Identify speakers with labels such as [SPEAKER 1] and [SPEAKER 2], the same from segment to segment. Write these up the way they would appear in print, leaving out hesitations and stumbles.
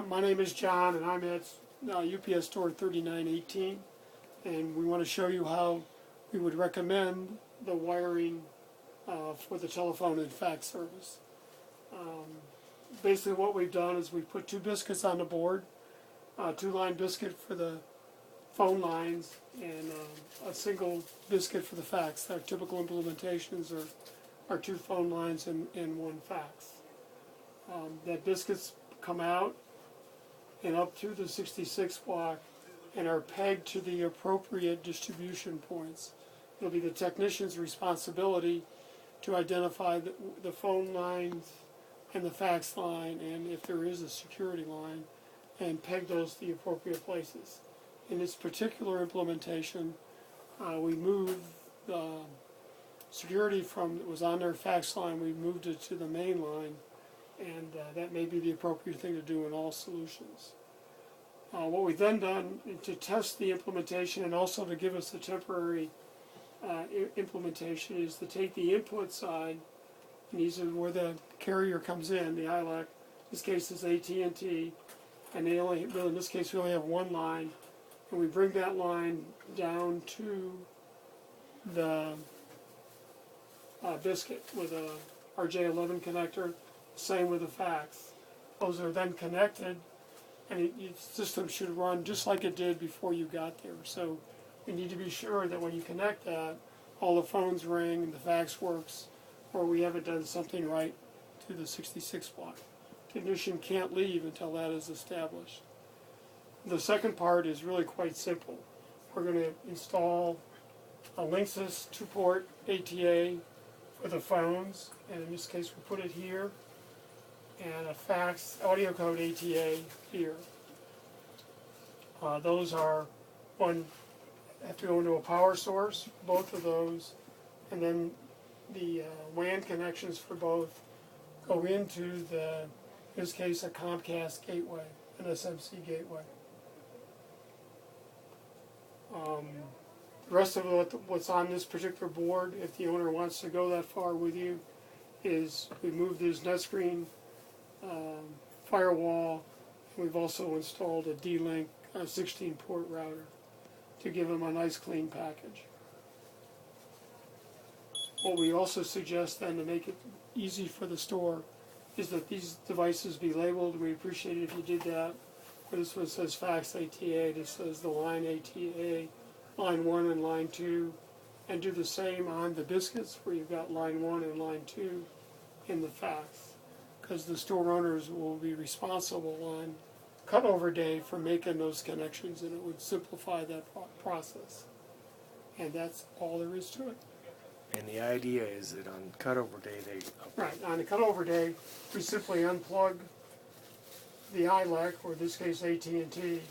[SPEAKER 1] My name is John, and I'm at UPS Store 3918, and we want to show you how we would recommend the wiring for the telephone and fax service. Basically what we've done is we've put two biscuits on the board, two-line biscuit for the phone lines and a single biscuit for the fax. Our typical implementations are two phone lines and one fax. That biscuits come out and up through the 66 block and are pegged to the appropriate distribution points. It'll be the technician's responsibility to identify the phone lines and the fax line, and if there is a security line, and peg those to the appropriate places. In this particular implementation, we moved the security from that was on their fax line, we moved it to the main line, and that may be the appropriate thing to do in all solutions. What we've then done to test the implementation and also to give us a temporary implementation is to take the input side, and these are where the carrier comes in, the ILEC. This case is AT&T, and they only, well, in this case we only have one line, and we bring that line down to the biscuit with a RJ11 connector, same with the fax. Those are then connected, and your system should run just like it did before you got there. So we need to be sure that when you connect that, all the phones ring and the fax works, or we haven't done something right to the 66 block. Technician can't leave until that is established. The second part is really quite simple. We're going to install a Linksys 2-port ATA for the phones, and in this case we put it here, and a fax audio code ATA here. Those are one have to go into a power source, both of those, and then the WAN connections for both go into the, in this case, a Comcast gateway, an SMC gateway. The rest of what's on this particular board, if the owner wants to go that far with you, is we moved this NetScreen firewall. We've also installed a D-Link 16-port router to give them a nice clean package. What we also suggest then to make it easy for the store is that these devices be labeled. We appreciate it if you did that. This one says fax ATA, this says the line ATA, line 1 and line 2, and do the same on the biscuits where you've got line 1 and line 2 in the fax, because the store owners will be responsible on cutover day for making those connections, and it would simplify that process. And that's all there is to it.
[SPEAKER 2] And the idea is that on cutover day they...
[SPEAKER 1] Right, on the cutover day, we simply unplug the ILEC, or in this case AT&T,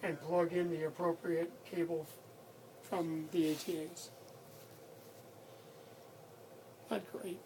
[SPEAKER 1] and plug in the appropriate cable from the ATAs. That's great.